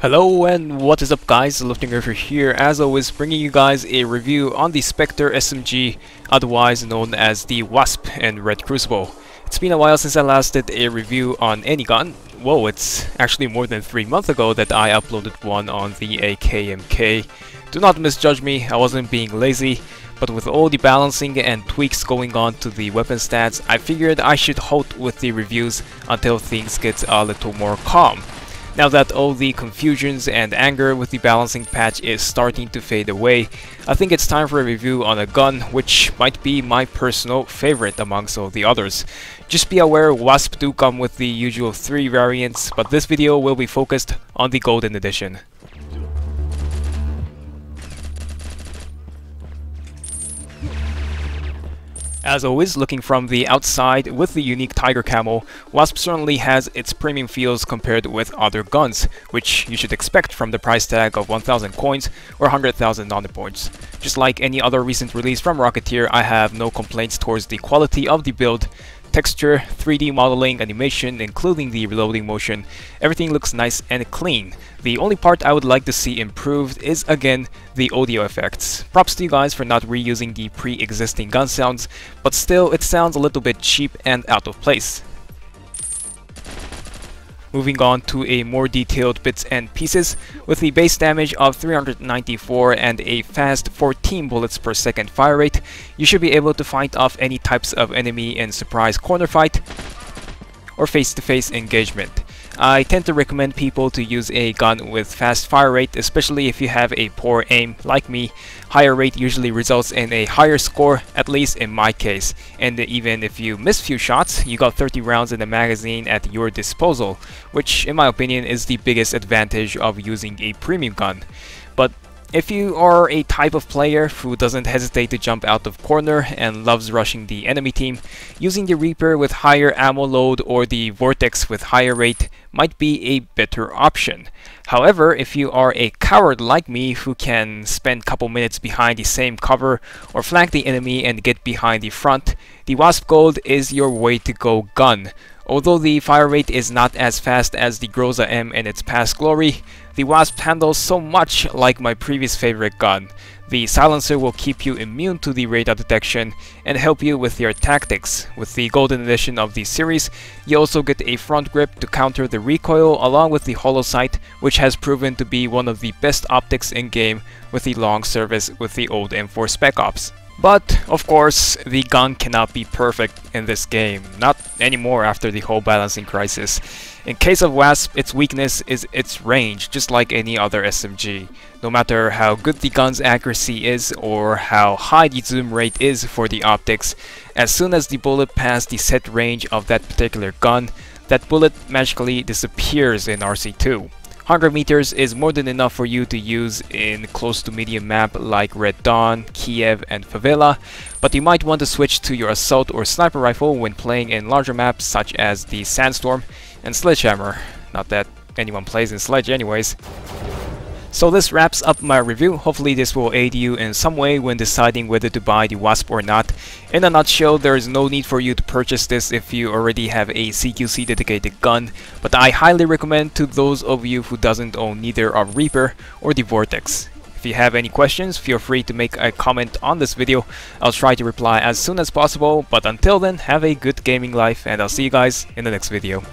Hello and what is up guys, Lifting over here, as always bringing you guys a review on the Spectre SMG, otherwise known as the Wasp in Red Crucible. It's been a while since I last did a review on any gun. Whoa, it's actually more than 3 months ago that I uploaded one on the AKMK. Do not misjudge me, I wasn't being lazy, but with all the balancing and tweaks going on to the weapon stats, I figured I should halt with the reviews until things get a little more calm. Now that all the confusions and anger with the balancing patch is starting to fade away, I think it's time for a review on a gun which might be my personal favorite amongst all the others. Just be aware, Wasp do come with the usual 3 variants, but this video will be focused on the Golden Edition. As always, looking from the outside with the unique Tiger Camo, Wasp certainly has its premium feels compared with other guns, which you should expect from the price tag of 1,000 coins or 100,000 Nano points. Just like any other recent release from Rocketeer, I have no complaints towards the quality of the build. Texture, 3D modeling, animation, including the reloading motion, everything looks nice and clean. The only part I would like to see improved is again the audio effects. Props to you guys for not reusing the pre-existing gun sounds, but still it sounds a little bit cheap and out of place. Moving on to a more detailed bits and pieces, with the base damage of 394 and a fast 14 bullets per second fire rate, you should be able to fight off any types of enemy in surprise corner fight or face-to-face engagement. I tend to recommend people to use a gun with fast fire rate, especially if you have a poor aim like me. Higher rate usually results in a higher score, at least in my case. And even if you miss few shots, you got 30 rounds in the magazine at your disposal, which in my opinion is the biggest advantage of using a premium gun. But if you are a type of player who doesn't hesitate to jump out of corner and loves rushing the enemy team, using the Reaper with higher ammo load or the Vortex with higher rate might be a better option. However, if you are a coward like me who can spend a couple minutes behind the same cover or flank the enemy and get behind the front, the Wasp Gold is your way to go gun. Although the fire rate is not as fast as the Groza-M in its past glory, the Wasp handles so much like my previous favorite gun. The silencer will keep you immune to the radar detection and help you with your tactics. With the Golden Edition of the series, you also get a front grip to counter the recoil along with the hollow sight, which has proven to be one of the best optics in game with the long service with the old M4 Spec Ops. But, of course, the gun cannot be perfect in this game, not anymore after the whole balancing crisis. In case of Wasp, its weakness is its range, just like any other SMG. No matter how good the gun's accuracy is or how high the zoom rate is for the optics, as soon as the bullet passes the set range of that particular gun, that bullet magically disappears in RC2. 100 meters is more than enough for you to use in close to medium map like Red Dawn, Kiev, and Favela, but you might want to switch to your assault or sniper rifle when playing in larger maps such as the Sandstorm and Sledgehammer. Not that anyone plays in Sledge anyways. So this wraps up my review. Hopefully this will aid you in some way when deciding whether to buy the Wasp or not. In a nutshell, there is no need for you to purchase this if you already have a CQC dedicated gun, but I highly recommend to those of you who doesn't own neither a Reaper or the Vortex. If you have any questions, feel free to make a comment on this video. I'll try to reply as soon as possible, but until then, have a good gaming life and I'll see you guys in the next video.